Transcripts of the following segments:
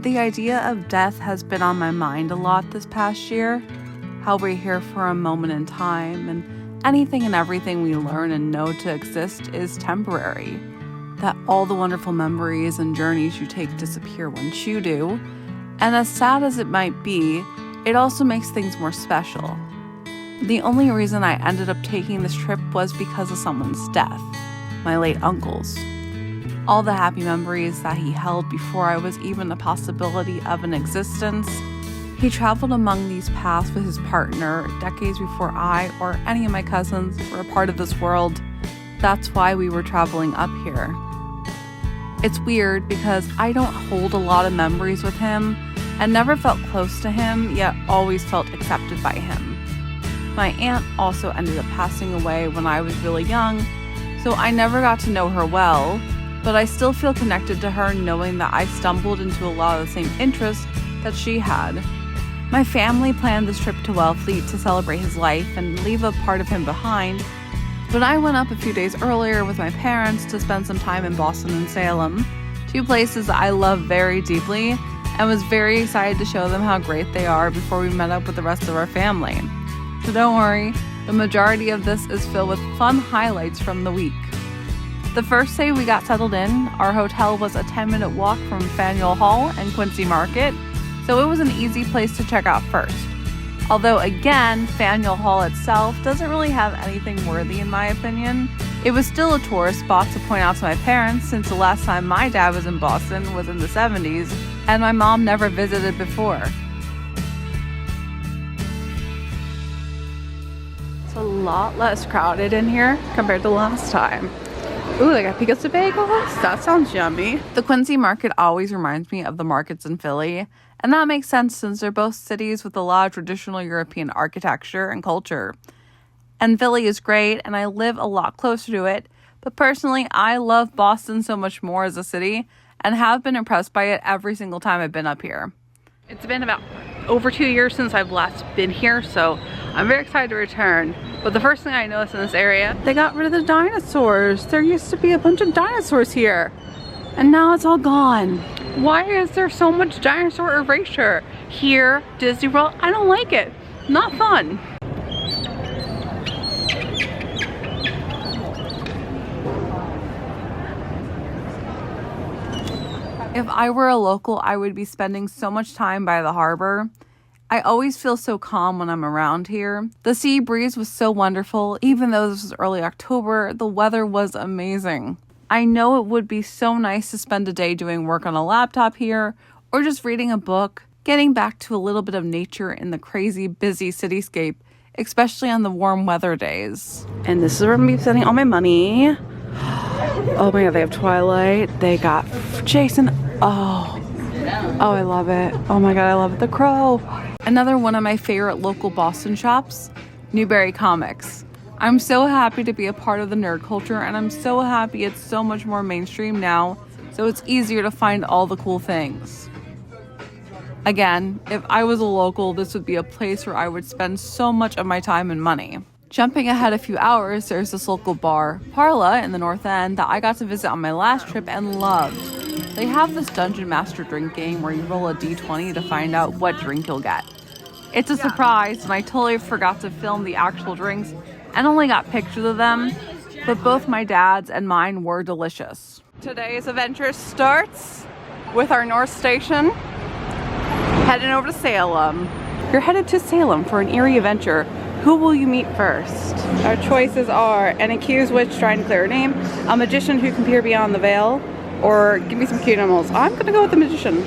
The idea of death has been on my mind a lot this past year. How we're here for a moment in time, and anything and everything we learn and know to exist is temporary. That all the wonderful memories and journeys you take disappear once you do. And as sad as it might be, it also makes things more special. The only reason I ended up taking this trip was because of someone's death, my late uncle's. All the happy memories that he held before I was even a possibility of an existence. He traveled among these paths with his partner decades before I or any of my cousins were a part of this world. That's why we were traveling up here. It's weird because I don't hold a lot of memories with him and never felt close to him, yet always felt accepted by him. My aunt also ended up passing away when I was really young, so I never got to know her well, but I still feel connected to her knowing that I stumbled into a lot of the same interests that she had. My family planned this trip to Wellfleet to celebrate his life and leave a part of him behind, but I went up a few days earlier with my parents to spend some time in Boston and Salem, two places I love very deeply, and was very excited to show them how great they are before we met up with the rest of our family. So don't worry, the majority of this is filled with fun highlights from the week. The first day we got settled in, our hotel was a 10-minute walk from Faneuil Hall and Quincey Market, so it was an easy place to check out first. Although again, Faneuil Hall itself doesn't really have anything worthy in my opinion. It was still a tourist spot to point out to my parents since the last time my dad was in Boston was in the 70s, and my mom never visited before. It's a lot less crowded in here compared to last time. Ooh, they got picots de bagels? That sounds yummy. The Quincy Market always reminds me of the markets in Philly, and that makes sense since they're both cities with a lot of traditional European architecture and culture. And Philly is great, and I live a lot closer to it, but personally, I love Boston so much more as a city, and have been impressed by it every single time I've been up here. It's been about over 2 years since I've last been here, so I'm very excited to return. But the first thing I noticed in this area, they got rid of the dinosaurs. There used to be a bunch of dinosaurs here, and now it's all gone. Why is there so much dinosaur erasure here, Disney World? I don't like it. Not fun. If I were a local, I would be spending so much time by the harbor. I always feel so calm when I'm around here. The sea breeze was so wonderful. Even though this was early October, the weather was amazing. I know it would be so nice to spend a day doing work on a laptop here, or just reading a book, getting back to a little bit of nature in the crazy, busy cityscape, especially on the warm weather days. And this is where I'm going to be spending all my money. Oh my god, they have Twilight. They got Jason. Oh, I love it. Oh my god, I love it. The Crow. Another one of my favorite local Boston shops, Newberry Comics. I'm so happy to be a part of the nerd culture, and I'm so happy it's so much more mainstream now, so it's easier to find all the cool things. Again, if I was a local, this would be a place where I would spend so much of my time and money. Jumping ahead a few hours, there's this local bar, Parla, in the North End that I got to visit on my last trip and loved. They have this Dungeon Master drink game where you roll a d20 to find out what drink you'll get. It's a surprise, and I totally forgot to film the actual drinks and only got pictures of them, but both my dad's and mine were delicious. Today's adventure starts with our North Station, heading over to Salem. You're headed to Salem for an eerie adventure. Who will you meet first? Our choices are an accused witch trying to clear her name, a magician who can peer beyond the veil, or give me some cute animals. I'm gonna go with the magician.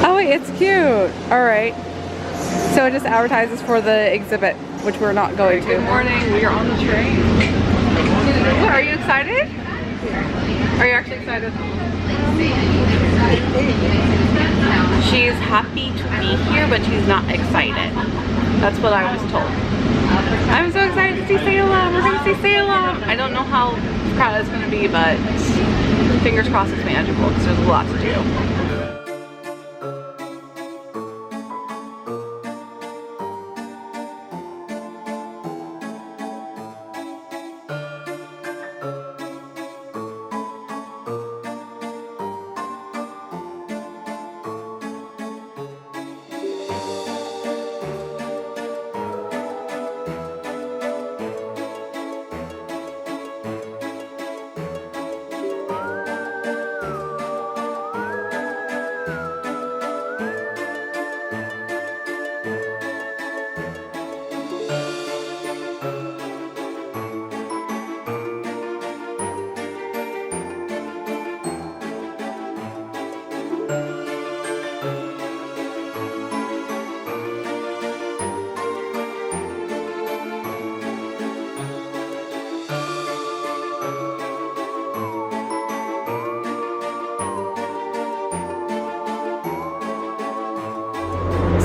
Oh wait, it's cute. All right. So it just advertises for the exhibit, which we're not going to. Good morning, we are on the train. Are you excited? Are you actually excited? She's happy to be here, but she's not excited. That's what I was told. I'm so excited to see Salem. We're going to see Salem. I don't know how crowded it's going to be, but fingers crossed it's manageable because there's a lot to do.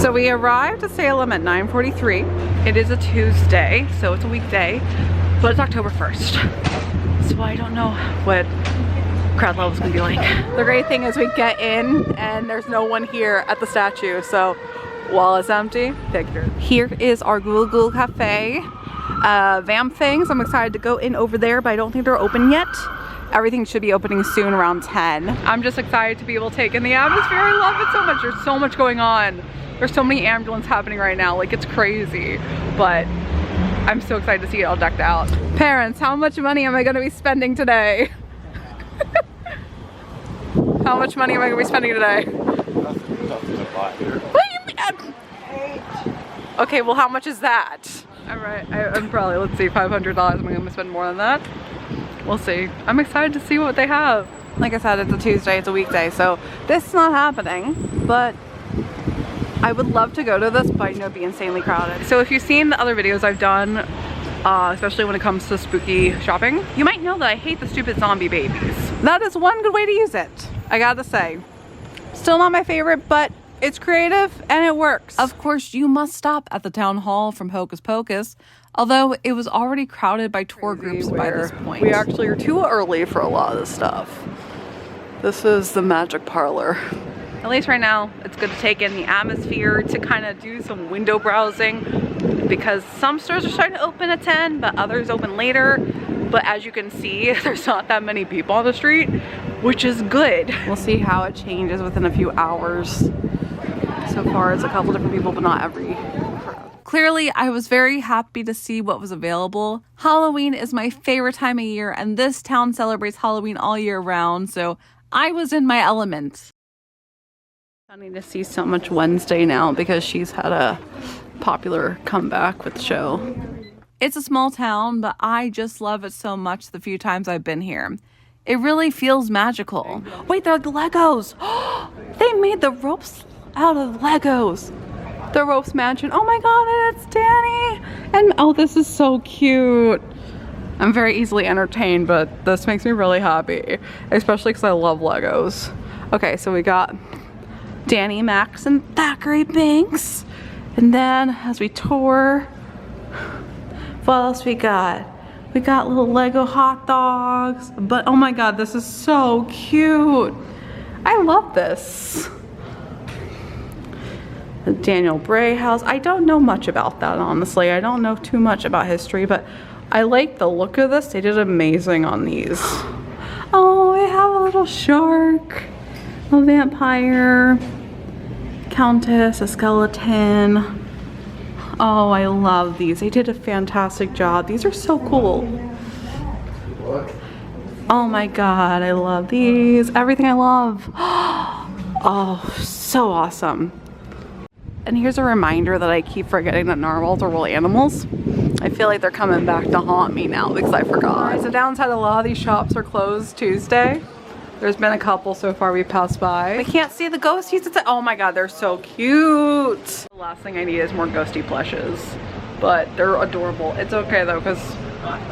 So we arrived at Salem at 9:43. It is a Tuesday, so it's a weekday, but it's October 1st. So I don't know what crowd level's gonna be like. The great thing is we get in and there's no one here at the statue, so while it's empty, picture. Here is our Google Cafe vamp things. I'm excited to go in over there, but I don't think they're open yet. Everything should be opening soon around 10. I'm just excited to be able to take in the atmosphere. I love it so much. There's so much going on. There's so many ambulances happening right now. Like, it's crazy, but I'm so excited to see it all decked out. Parents, how much money am I gonna be spending today? How much money am I gonna be spending today? Nothing to buy here. What do you mean? Okay, well, how much is that? All right, I'm probably, let's see, $500. Am I gonna spend more than that? We'll see. I'm excited to see what they have. Like I said, it's a Tuesday, it's a weekday, so this is not happening, but I would love to go to this, but I know it'd be insanely crowded. So if you've seen the other videos I've done, especially when it comes to spooky shopping, you might know that I hate the stupid zombie babies. That is one good way to use it, I gotta say. Still not my favorite, but it's creative and it works. Of course, you must stop at the town hall from Hocus Pocus, although it was already crowded by tour groups by this point. We actually are too early for a lot of this stuff. This is the magic parlor. At least right now, it's good to take in the atmosphere, to kind of do some window browsing, because some stores are starting to open at 10, but others open later. But as you can see, there's not that many people on the street, which is good. We'll see how it changes within a few hours. So far, it's a couple different people, but not every crowd. Clearly, I was very happy to see what was available. Halloween is my favorite time of year, and this town celebrates Halloween all year round, so I was in my element. I need to see so much Wednesday now because she's had a popular comeback with the show. It's a small town, but I just love it so much the few times I've been here. It really feels magical. Wait, they're the Legos. They made the ropes out of Legos. The ropes mansion. Oh my god, and it's Danny. And oh, this is so cute. I'm very easily entertained, but this makes me really happy, especially because I love Legos. Okay, so we got Danny, Max, and Thackeray Binks. And then as we tour, what else we got? We got little Lego hot dogs. But oh my god, this is so cute. I love this. The Daniel Bray house. I don't know much about that, honestly. I don't know too much about history, but I like the look of this. They did amazing on these. Oh, I have a little shark. A vampire, countess, a skeleton. Oh, I love these. They did a fantastic job. These are so cool. Oh my god, I love these. Everything I love. Oh, so awesome. And here's a reminder that I keep forgetting that narwhals are real animals. I feel like they're coming back to haunt me now because I forgot. So downside, a lot of these shops are closed Tuesday. There's been a couple so far we passed by. I can't see the ghosties. Oh my god, they're so cute. The last thing I need is more ghosty plushes, but they're adorable. It's okay though, because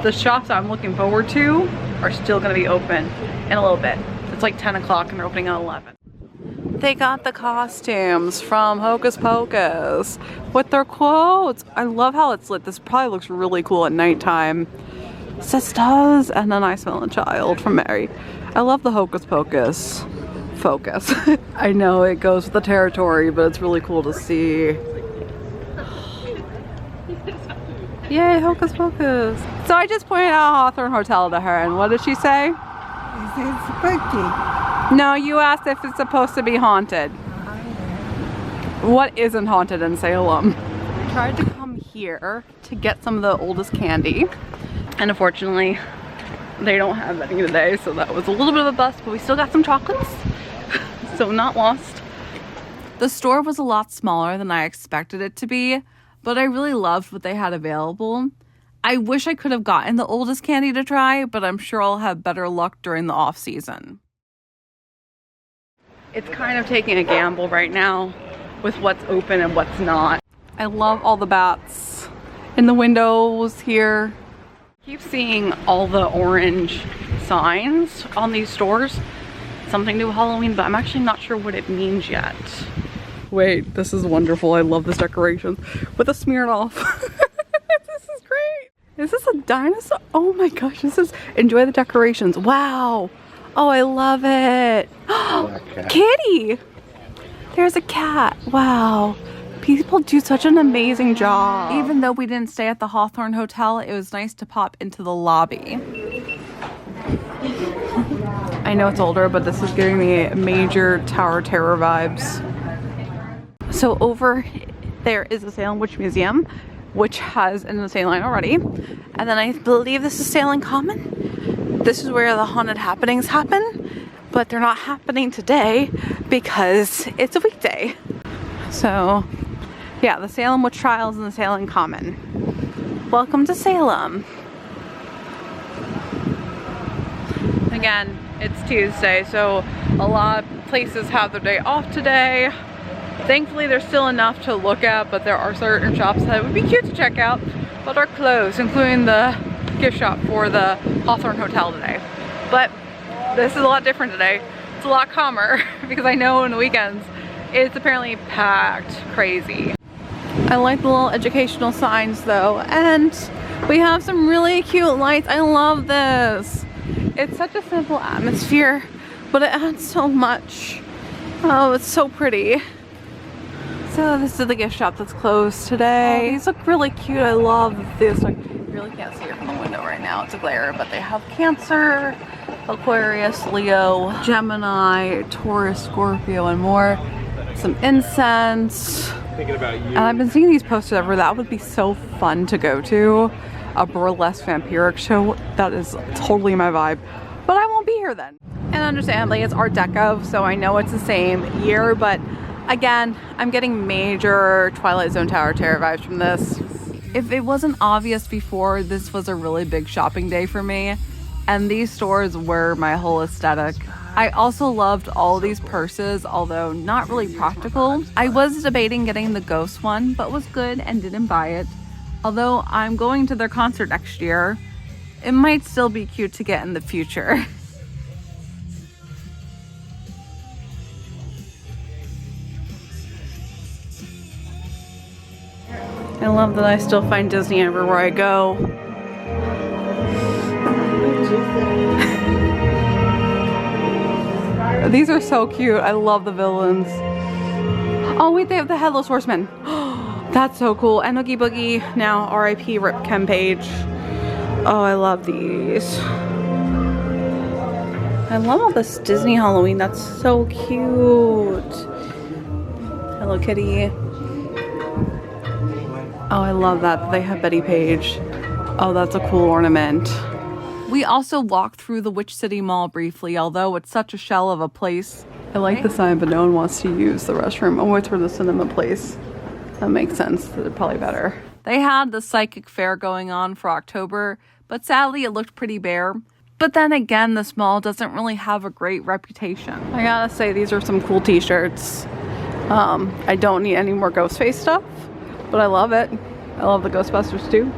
the shops I'm looking forward to are still gonna be open in a little bit. It's like 10 o'clock and they're opening at 11. They got the costumes from Hocus Pocus with their quotes. I love how it's lit. This probably looks really cool at nighttime. Sisters, and then I smell a child from Mary. I love the Hocus Pocus focus. I know it goes with the territory, but it's really cool to see. Yay, Hocus Pocus. So I just pointed out Hawthorne Hotel to her, and what did she say? It's spooky. No, you asked if it's supposed to be haunted. What isn't haunted in Salem? I tried to come here to get some of the oldest candy, and unfortunately, they don't have any today, so that was a little bit of a bust, but we still got some chocolates, so not lost. The store was a lot smaller than I expected it to be, but I really loved what they had available. I wish I could have gotten the oldest candy to try, but I'm sure I'll have better luck during the off season. It's kind of taking a gamble right now with what's open and what's not. I love all the bats in the windows here. Keep seeing all the orange signs on these stores. Something to do with Halloween, but I'm actually not sure what it means yet. wait, this is wonderful. I love this decoration with a Smirnoff. This is great. Is this a dinosaur? Oh my gosh, this is, enjoy the decorations. Wow. Oh, I love it. Kitty. There's a cat. Wow. People do such an amazing job. Even though we didn't stay at the Hawthorne Hotel, it was nice to pop into the lobby. I know it's older, but this is giving me major Tower of Terror vibes. So over there is the Salem Witch Museum, which has an insane line already. And then I believe this is Salem Common. This is where the haunted happenings happen, but they're not happening today because it's a weekday. So yeah, the Salem Witch Trials and the Salem Common. Welcome to Salem. Again, it's Tuesday, so a lot of places have their day off today. Thankfully, there's still enough to look at, but there are certain shops that would be cute to check out, but are closed, including the gift shop for the Hawthorne Hotel today. But this is a lot different today. It's a lot calmer because I know on the weekends it's apparently packed crazy. I like the little educational signs though, and we have some really cute lights. I love this. It's such a simple atmosphere, but it adds so much. Oh, it's so pretty. So this is the gift shop that's closed today. These look really cute. I love this. I really can't see it from the window right now. It's a glare, but they have Cancer, Aquarius, Leo, Gemini, Taurus, Scorpio, and more. Some incense. Thinking about you. And I've been seeing these posted everywhere. That would be so fun to go to. A burlesque vampiric show. That is totally my vibe. But I won't be here then. And understandably, it's Art Deco, so I know it's the same year, but again, I'm getting major Twilight Zone Tower of Terror vibes from this. If it wasn't obvious before, this was a really big shopping day for me, and these stores were my whole aesthetic. I also loved all these purses, although not really practical. I was debating getting the Ghost one, but was good and didn't buy it. Although I'm going to their concert next year, it might still be cute to get in the future. I love that I still find Disney everywhere I go. These are so cute. I love the villains. Oh wait, they have the Headless Horseman. That's so cool. And Oogie Boogie, now R.I.P. Rip Ken Page. Oh, I love these. I love all this Disney Halloween. That's so cute. Hello Kitty. Oh, I love that. They have Betty Page. Oh, that's a cool ornament. We also walked through the Witch City Mall briefly, although it's such a shell of a place. I like the sign, but no one wants to use the restroom. Oh, it's for the cinema place. That makes sense. They're probably better. They had the psychic fair going on for October, but sadly it looked pretty bare. But then again, this mall doesn't really have a great reputation. I gotta say, these are some cool t-shirts. I don't need any more Ghostface stuff, but I love it. I love the Ghostbusters too.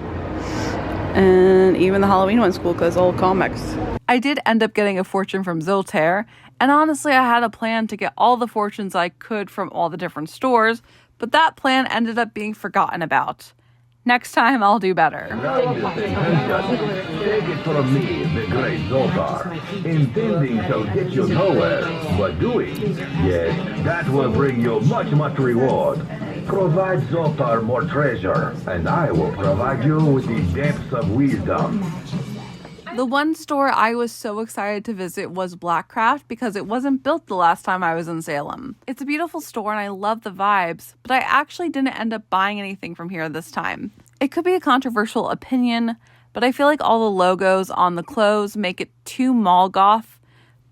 And even the Halloween one's cool because old comics. I did end up getting a fortune from Zoltaire, and honestly I had a plan to get all the fortunes I could from all the different stores, but that plan ended up being forgotten about. Next time I'll do better. Take it from me, the great Zoltar, intending to get you nowhere, but doing, yes, that will bring you much reward. Provide Zoltar more treasure, and I will provide you with the depths of wisdom. The one store I was so excited to visit was Blackcraft because it wasn't built the last time I was in Salem. It's a beautiful store and I love the vibes, but I actually didn't end up buying anything from here this time. It could be a controversial opinion, but I feel like all the logos on the clothes make it too mall goth,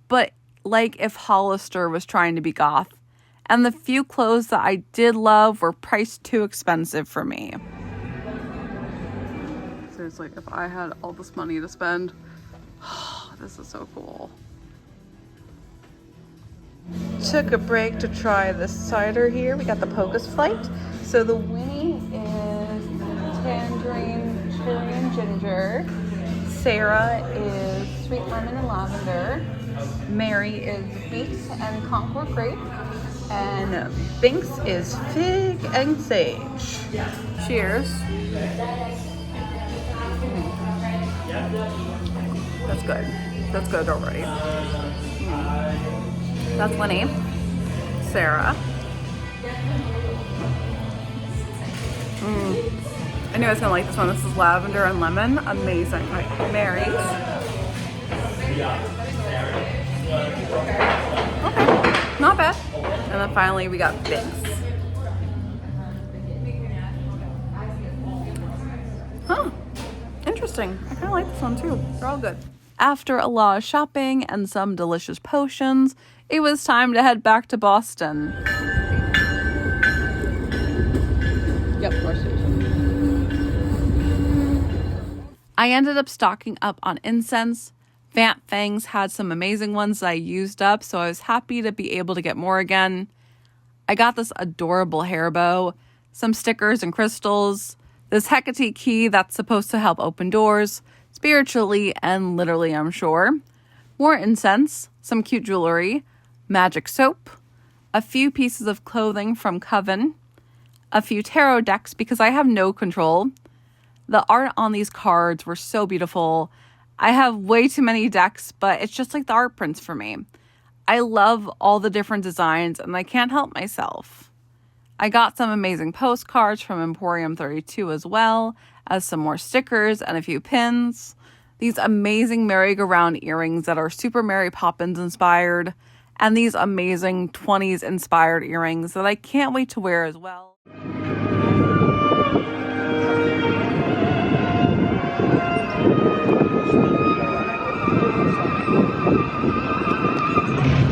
but like if Hollister was trying to be goth. And the few clothes that I did love were priced too expensive for me. Seriously, if I had all this money to spend, this is so cool. Took a break to try this cider here. We got the Pocus Flight. So the Winnie is tangerine, cherry, and ginger. Sarah is sweet lemon and lavender. Mary is beets and Concord grape. And Binks is fig and sage. Cheers. That's good. That's good already. That's Winnie. Sarah. I knew I was gonna like this one. This is lavender and lemon. Amazing. All right, Mary's. Okay, not bad. And then finally we got Binks. Huh, interesting. I kind of like this one too. They're all good. After a lot of shopping and some delicious potions, it was time to head back to Boston. Yep, horse station. I ended up stocking up on incense. Vamp Fangs had some amazing ones that I used up, so I was happy to be able to get more again. I got this adorable hair bow, some stickers and crystals, this Hecate key that's supposed to help open doors, spiritually and literally, I'm sure, more incense, some cute jewelry, magic soap, a few pieces of clothing from Coven, a few tarot decks because I have no control. The art on these cards were so beautiful. I have way too many decks, but it's just like the art prints for me. I love all the different designs and I can't help myself. I got some amazing postcards from Emporium 32 as well as some more stickers and a few pins. These amazing merry-go-round earrings that are Super Mary Poppins inspired, and these amazing 20s inspired earrings that I can't wait to wear as well.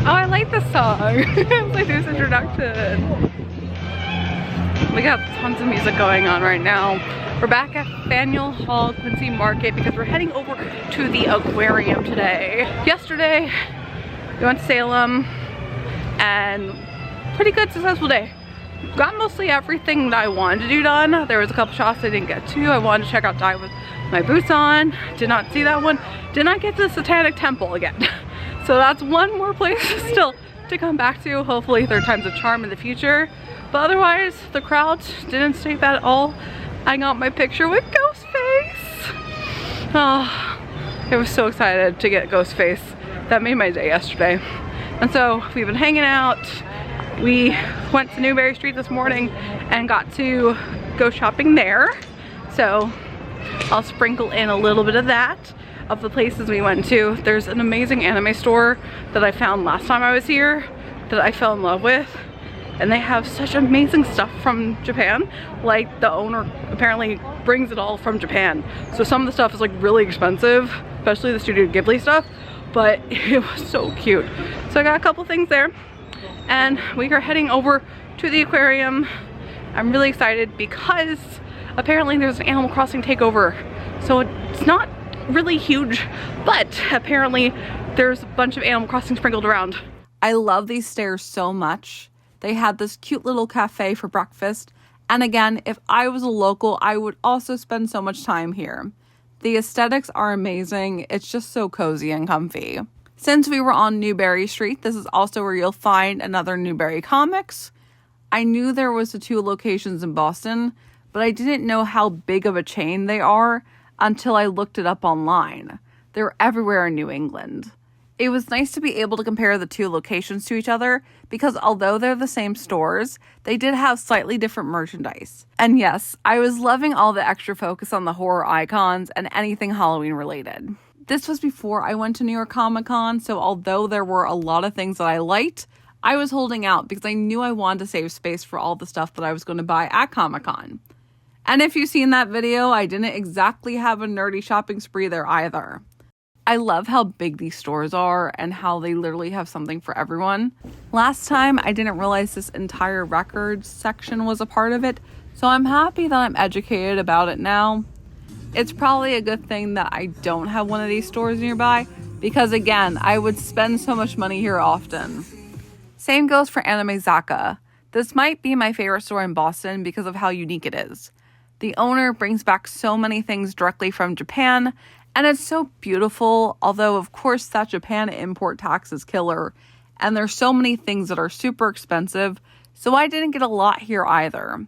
Oh, I like this song. It's like this introduction. We got tons of music going on right now. We're back at Faneuil Hall Quincy Market because we're heading over to the aquarium today. Yesterday, we went to Salem and pretty good, successful day. Got mostly everything that I wanted to do done. There was a couple shops I didn't get to. I wanted to check out Dive with my boots on. Did not see that one. Did not get to the Satanic Temple again. So that's one more place still to come back to. Hopefully third time's a charm in the future. But otherwise, the crowd didn't stay bad at all. I got my picture with Ghostface. Oh, I was so excited to get Ghostface. That made my day yesterday. And so we've been hanging out. We went to Newberry Street this morning and got to go shopping there. So I'll sprinkle in a little bit of that, of the places we went to. There's an amazing anime store that I found last time I was here that I fell in love with. And they have such amazing stuff from Japan. Like the owner apparently brings it all from Japan. So some of the stuff is like really expensive, especially the Studio Ghibli stuff, but it was so cute. So I got a couple things there and we are heading over to the aquarium. I'm really excited because apparently there's an Animal Crossing takeover. So it's not really huge, but apparently there's a bunch of Animal Crossing sprinkled around. I love these stairs so much. They had this cute little cafe for breakfast. And again, if I was a local, I would also spend so much time here. The aesthetics are amazing. It's just so cozy and comfy. Since we were on Newberry Street, this is also where you'll find another Newberry Comics. I knew there was the 2 locations in Boston, but I didn't know how big of a chain they are until I looked it up online. They're everywhere in New England. It was nice to be able to compare the 2 locations to each other because although they're the same stores, they did have slightly different merchandise. And yes, I was loving all the extra focus on the horror icons and anything Halloween related. This was before I went to New York Comic Con, so although there were a lot of things that I liked, I was holding out because I knew I wanted to save space for all the stuff that I was going to buy at Comic Con. And if you've seen that video, I didn't exactly have a nerdy shopping spree there either. I love how big these stores are and how they literally have something for everyone. Last time, I didn't realize this entire records section was a part of it, so I'm happy that I'm educated about it now. It's probably a good thing that I don't have one of these stores nearby because, again, I would spend so much money here often. Same goes for Anime Zaka. This might be my favorite store in Boston because of how unique it is. The owner brings back so many things directly from Japan, And it's so beautiful, although of course that Japan import tax is killer. And there's so many things that are super expensive, so I didn't get a lot here either.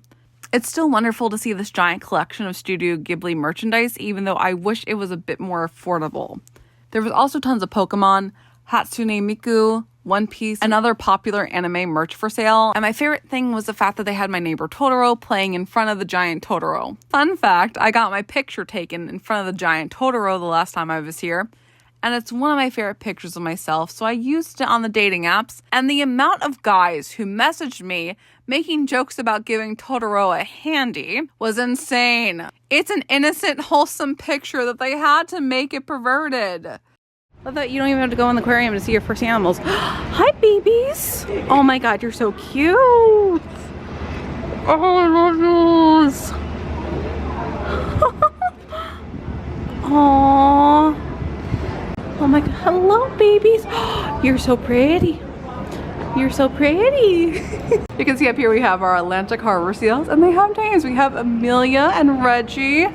It's still wonderful to see this giant collection of Studio Ghibli merchandise, even though I wish it was a bit more affordable. There was also tons of Pokemon, Hatsune Miku, One Piece, and other popular anime merch for sale. And my favorite thing was the fact that they had my neighbor Totoro playing in front of the giant Totoro. Fun fact, I got my picture taken in front of the giant Totoro the last time I was here. And it's one of my favorite pictures of myself, so I used it on the dating apps. And the amount of guys who messaged me making jokes about giving Totoro a handy was insane. It's an innocent, wholesome picture that they had to make it perverted. Love that you don't even have to go in the aquarium to see your first animals. Hi, babies. Oh my God, you're so cute. Oh, I love those. Aww. Oh my God, hello babies. You're so pretty. You're so pretty. You can see up here we have our Atlantic harbor seals, and they have names. We have Amelia and Reggie.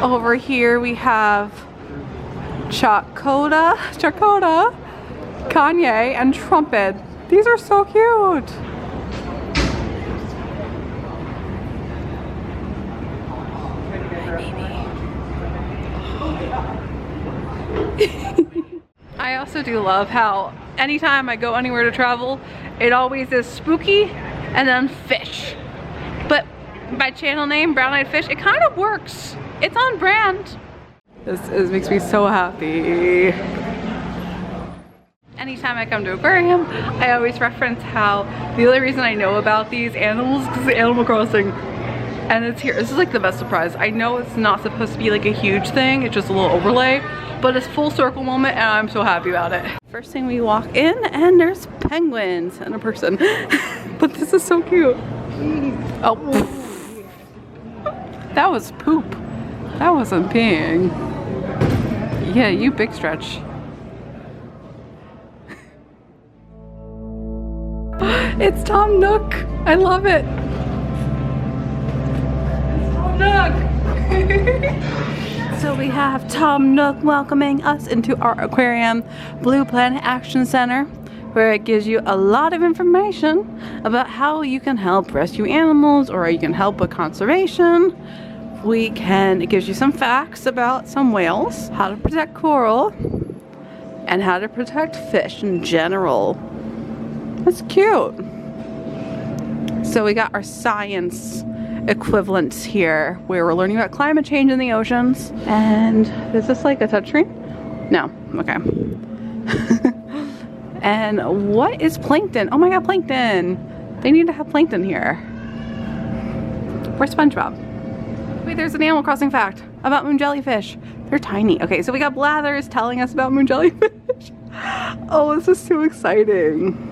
Over here we have Chakota, Kanye, and Trumpet. These are so cute. I also do love how anytime I go anywhere to travel, it always is spooky and then fish. But my channel name, BrownEyedFish, it kind of works. It's on brand. This makes me so happy. Anytime I come to aquarium, I always reference how the only reason I know about these animals is because of Animal Crossing. And it's here. This is like the best surprise. I know it's not supposed to be like a huge thing, it's just a little overlay, but it's full circle moment and I'm so happy about it. First thing we walk in and there's penguins and a person. But this is so cute. Oh, that was poop. That wasn't peeing. Yeah, you big stretch. It's Tom Nook. I love it. So we have Tom Nook welcoming us into our aquarium, Blue Planet Action Center, where it gives you a lot of information about how you can help rescue animals or you can help with conservation. It gives you some facts about some whales, how to protect coral, and how to protect fish in general. That's cute. So we got our science equivalents here where we're learning about climate change in the oceans. And is this like a touchscreen? No. Okay. And what is plankton? Oh my God, plankton. They need to have plankton here. Where's SpongeBob? Wait, there's an Animal Crossing fact about moon jellyfish. They're tiny. Okay, so we got Blathers telling us about moon jellyfish. Oh, this is so exciting.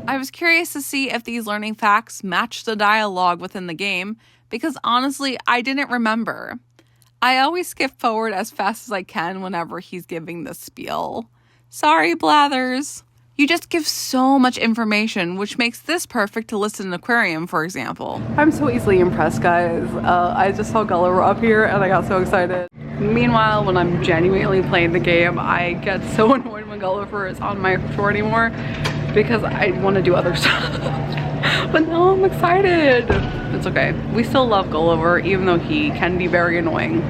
I was curious to see if these learning facts match the dialogue within the game, because honestly, I didn't remember. I always skip forward as fast as I can whenever he's giving the spiel. Sorry, Blathers. You just give so much information, which makes this perfect to list in an aquarium, for example. I'm so easily impressed, guys. I just saw Gulliver up here and I got so excited. Meanwhile, when I'm genuinely playing the game, I get so annoyed when Gulliver is on my shore anymore because I want to do other stuff. But now I'm excited. It's okay. We still love Gulliver, even though he can be very annoying.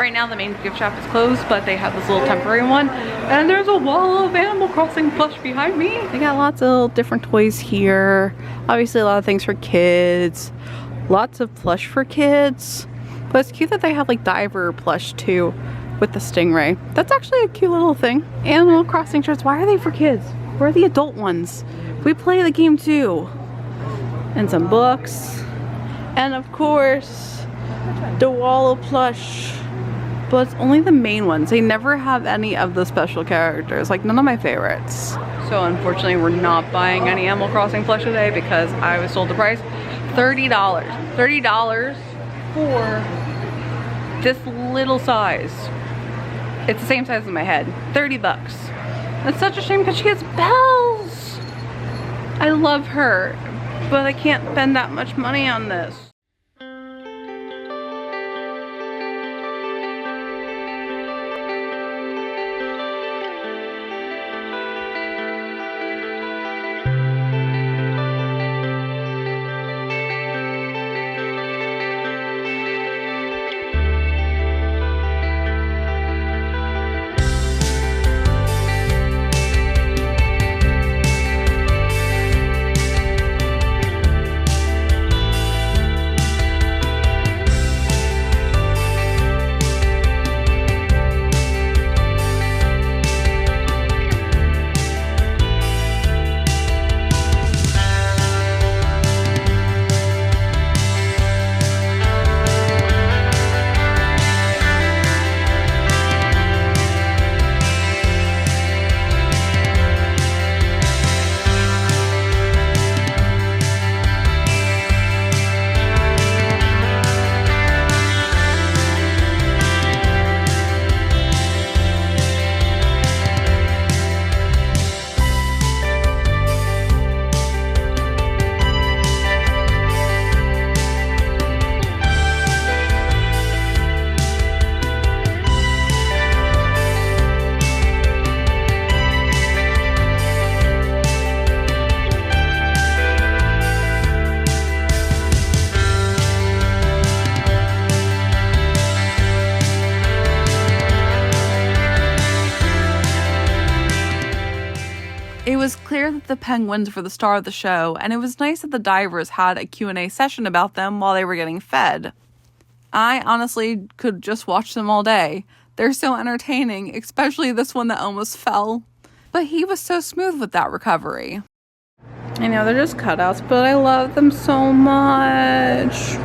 Right now the main gift shop is closed, but they have this little temporary one. And there's a wall of Animal Crossing plush behind me. They got lots of different toys here. Obviously a lot of things for kids. Lots of plush for kids. But it's cute that they have like diver plush too with the stingray. That's actually a cute little thing. Animal Crossing shirts, why are they for kids? Where are the adult ones? We play the game too. And some books. And of course, the wall of plush. But it's only the main ones. They never have any of the special characters. Like none of my favorites. So unfortunately we're not buying any Animal Crossing plush today because I was told the price. $30. $30 for this little size. It's the same size as my head. 30 bucks. It's such a shame because she has bells. I love her, but I can't spend that much money on this. It was clear that the penguins were the star of the show, and it was nice that the divers had a Q&A session about them while they were getting fed. I honestly could just watch them all day. They're so entertaining, especially this one that almost fell. But he was so smooth with that recovery. I know, they're just cutouts, but I love them so much.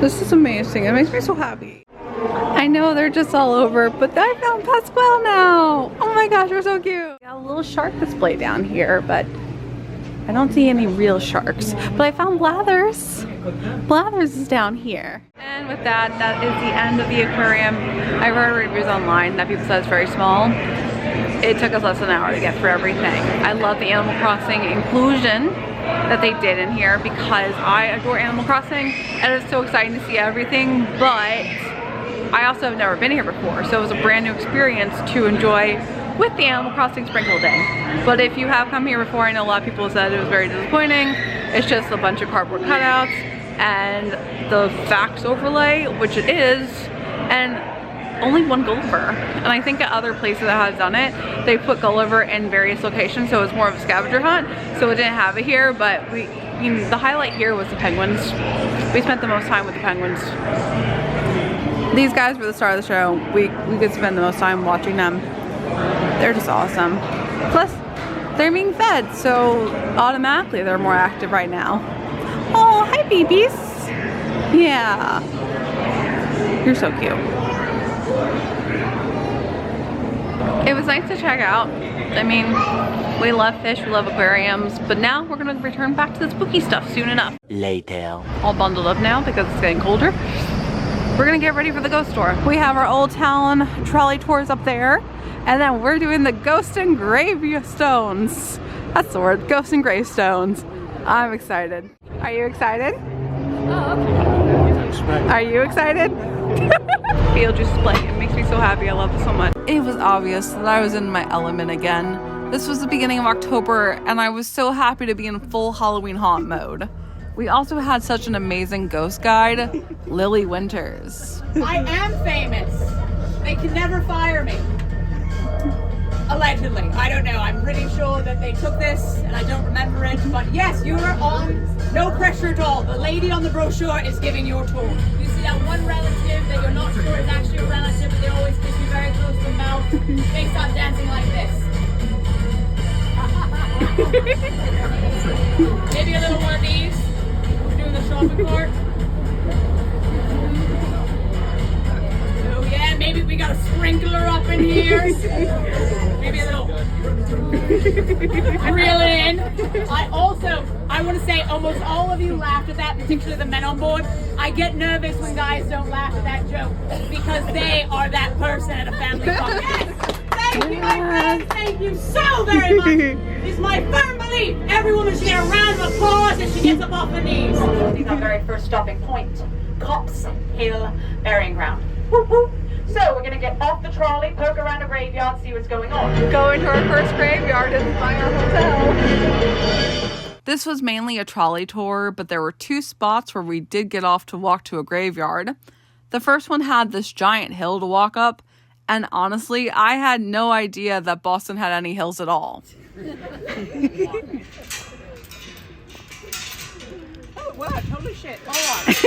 This is amazing. It makes me so happy. I know they're just all over, but I found Pasquale now. Oh my gosh, they're so cute. Got a little shark display down here, but I don't see any real sharks. But I found Blathers. Blathers is down here. And with that, that is the end of the aquarium. I've heard reviews online that people said it's very small. It took us less than an hour to get through everything. I love the Animal Crossing inclusion that they did in here because I adore Animal Crossing and it's so exciting to see everything, but I also have never been here before, so it was a brand new experience to enjoy with the Animal Crossing sprinkled in. But if you have come here before, I know a lot of people said it was very disappointing. It's just a bunch of cardboard cutouts and the facts overlay, which it is, and only one Gulliver. And I think at other places that have done it, they put Gulliver in various locations, so it's more of a scavenger hunt. So it didn't have it here, but the highlight here was the penguins. We spent the most time with the penguins. These guys were the star of the show. We could spend the most time watching them. They're just awesome. Plus, they're being fed, so automatically they're more active right now. Oh, hi babies. Yeah. You're so cute. It was nice to check out. I mean, we love fish, we love aquariums, but now we're gonna return back to the spooky stuff soon enough. Later. All bundled up now because it's getting colder. We're gonna get ready for the ghost tour. We have our Old Town trolley tours up there, and then we're doing the Ghosts and Gravestones. That's the word, Ghosts and Gravestones. I'm excited. Are you excited? Oh, okay. Are you excited? Beetlejuice is playing. It makes me so happy. I love it so much. It was obvious that I was in my element again. This was the beginning of October, and I was so happy to be in full Halloween haunt mode. We also had such an amazing ghost guide, Lily Winters. I am famous. They can never fire me. Allegedly. I don't know. I'm pretty sure that they took this and I don't remember it. But yes, you are on. No pressure at all. The lady on the brochure is giving your tour. You see that one relative that you're not sure is actually a relative, but they always kiss you very close to the mouth. They start dancing like this. Maybe a little one of these. Doing the shopping cart. Oh yeah, maybe we got a sprinkler up in here. Maybe a little reel it in. I want to say almost all of you laughed at that, particularly the men on board. I get nervous when guys don't laugh at that joke because they are that person at a family function. Yes! Thank you, my friends. Thank you so very much. It's my firm belief every woman should get a round of applause as she gets up off her knees. This is our very first stopping point, Cops Hill Burying Ground. Woo woo. So we're gonna get off the trolley, poke around a graveyard, see what's going on. Going to our first graveyard and find our hotel. This was mainly a trolley tour, but there were 2 spots where we did get off to walk to a graveyard. The first one had this giant hill to walk up, and honestly, I had no idea that Boston had any hills at all. Oh, wow, holy shit. Okay,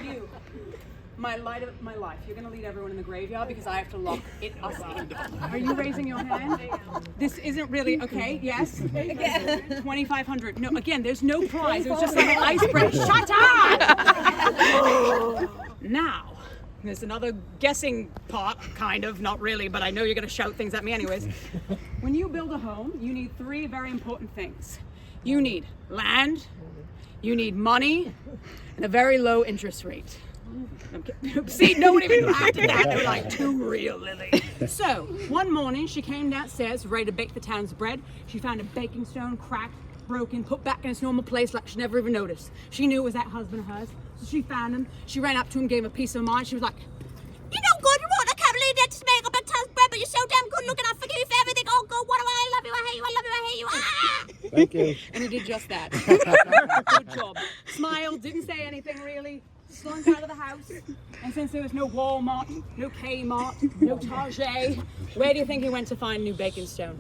you. My light of my life. You're gonna lead everyone in the graveyard because I have to lock us in. Are you raising your hand? This isn't really okay. Yes. 2,500. No, again, there's no prize. It was just like an icebreaker. Shut up. Now, there's another guessing part, kind of, not really, but I know you're gonna shout things at me anyways. When you build a home, you need 3 very important things. You need land, you need money, and a very low interest rate. See, no one even laughed at that. They were like, too real, Lily. So, one morning, she came downstairs, ready to bake the town's bread. She found a baking stone, cracked, broken, put back in its normal place like she never even noticed. She knew it was that husband of hers, so she found him. She ran up to him, gave him a piece of mind. She was like, "You're no good, you're right. I can't believe that to make up a town's bread, but you're so damn good looking. I forgive you for everything. Oh, God, what do I love you? I hate you. I love you. I hate you. Ah!" Thank you. And he did just that. Good job. Smiled, didn't say anything really. Slunk out of the house, and since there was no Walmart, no Kmart, no Target, where do you think he went to find new baking stone?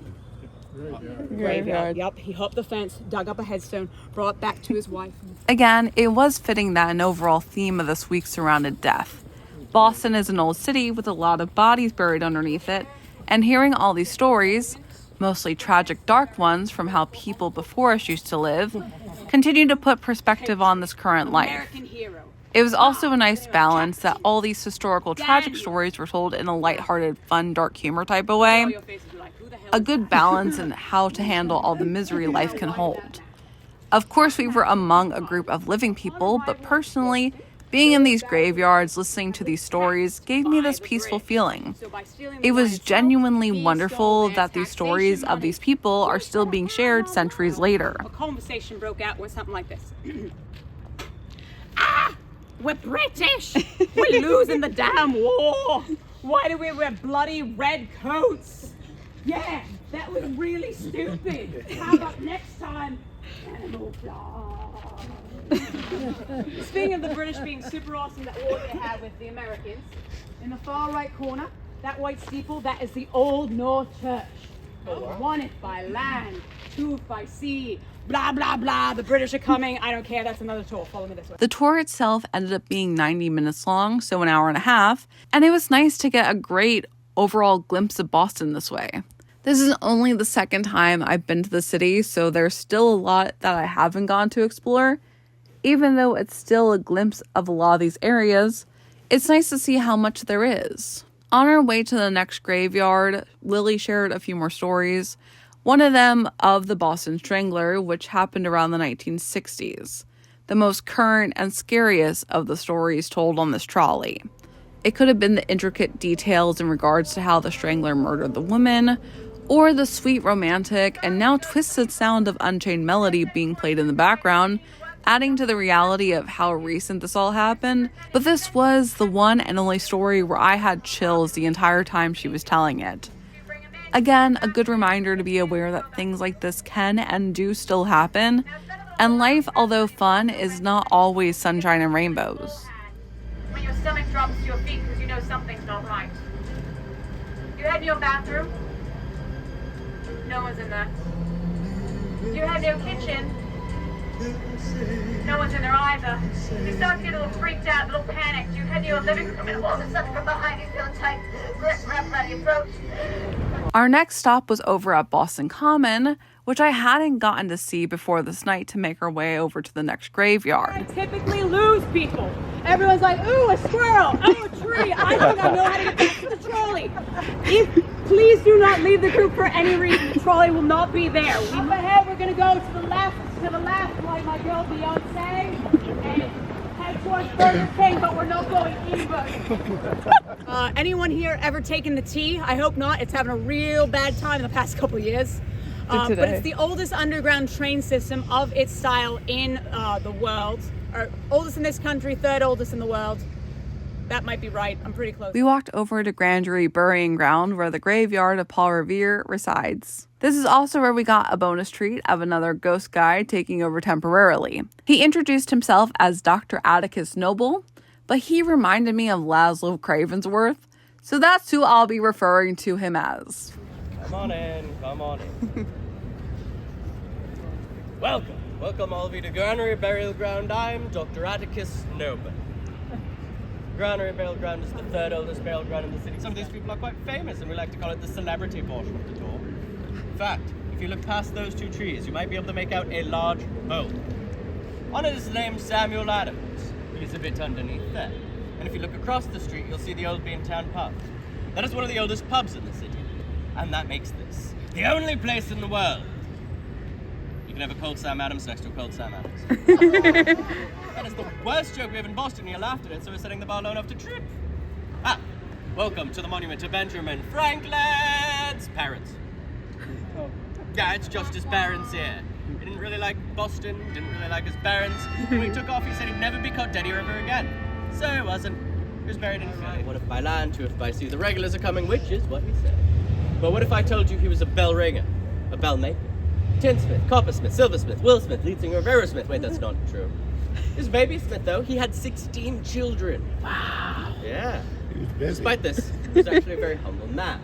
Graveyard. Yep, he hopped the fence, dug up a headstone, brought it back to his wife. Again, it was fitting that an overall theme of this week surrounded death. Boston is an old city with a lot of bodies buried underneath it, and hearing all these stories, mostly tragic, dark ones from how people before us used to live, continue to put perspective on this current life. American hero. It was also a nice balance that all these historical tragic stories were told in a lighthearted, fun, dark humor type of way. A good balance in how to handle all the misery life can hold. Of course, we were among a group of living people, but personally, being in these graveyards, listening to these stories, gave me this peaceful feeling. It was genuinely wonderful that these stories of these people are still being shared centuries later. A conversation broke out with something like this. Ah! We're British! We're losing the damn war! Why do we wear bloody red coats? Yeah, that was really stupid. How about next time? Animal dog. Speaking of the British being super awesome, that war they had with the Americans, in the far right corner, that white steeple, that is the Old North Church. One if by land, two if by sea, blah, blah, blah. The British are coming. I don't care. That's another tour. Follow me this way. The tour itself ended up being 90 minutes long, so an hour and a half, and it was nice to get a great overall glimpse of Boston this way. This is only the second time I've been to the city, so there's still a lot that I haven't gone to explore. Even though it's still a glimpse of a lot of these areas, it's nice to see how much there is. On our way to the next graveyard, Lily shared a few more stories. One of them of the Boston Strangler, which happened around the 1960s. The most current and scariest of the stories told on this trolley. It could have been the intricate details in regards to how the Strangler murdered the woman, or the sweet romantic and now twisted sound of Unchained Melody being played in the background, adding to the reality of how recent this all happened. But this was the one and only story where I had chills the entire time she was telling it. Again, a good reminder to be aware that things like this can and do still happen, And life, although fun, is not always sunshine and rainbows. When your stomach drops to your feet because you know something's not right. You head to your bathroom. No one's in there. You head to your kitchen. No one's in there either. You start to get a little freaked out, a little panicked. You head to your living room and all of a sudden from behind you feel tight grip wrapped around your throat. Our next stop was over at Boston Common, which I hadn't gotten to see before this night to make our way over to the next graveyard. I typically lose people. Everyone's like, ooh, a squirrel, oh, a tree. I think I know how to get back to the trolley. Please do not leave the group for any reason. The trolley will not be there. Up ahead, we're going to go to the left, like my girl Beyonce, and head towards Burger King, but we're not going in Burger King. Anyone here ever taken the T? I hope not. It's having a real bad time in the past couple years. But it's the oldest underground train system of its style in the world. Or oldest in this country, third oldest in the world. That might be right. I'm pretty close. We walked over to Grangery Burying Ground, where the graveyard of Paul Revere resides. This is also where we got a bonus treat of another ghost guide taking over temporarily. He introduced himself as Dr. Atticus Noble, but he reminded me of Laszlo Cravensworth, so that's who I'll be referring to him as. Come on in, come on in. Welcome all of you to Granary Burial Ground. I'm Dr. Atticus Noble. Granary Burial Ground is the third oldest burial ground in the city. Some of these people are quite famous, and we like to call it the celebrity portion of the tour. In fact, if you look past those two trees, you might be able to make out a large hole. On it is the name Samuel Adams. He's a bit underneath there. And if you look across the street, you'll see the Old Beantown pub. That is one of the oldest pubs in the city. And that makes this the only place in the world you can have a cold Sam Adams next to a cold Sam Adams. That is the worst joke we have in Boston. You laughed at it, so we're setting the bar low enough to trip. Welcome to the monument to Benjamin Franklin's parents. Yeah, it's Justice Barron's here. He didn't really like Boston, didn't really like his parents. When he took off, he said he'd never be caught dead here ever again. So he wasn't. He was buried in Philly. What if by land, two if by sea, the regulars are coming, which is what he said. But what if I told you he was a bell ringer, a bell maker? Tinsmith, coppersmith, silversmith, willsmith, lead singer of Aerosmith. Wait, that's not true. He was a babysmith, though. He had 16 children. Wow. Yeah. He was busy. Despite this, he was actually a very humble man.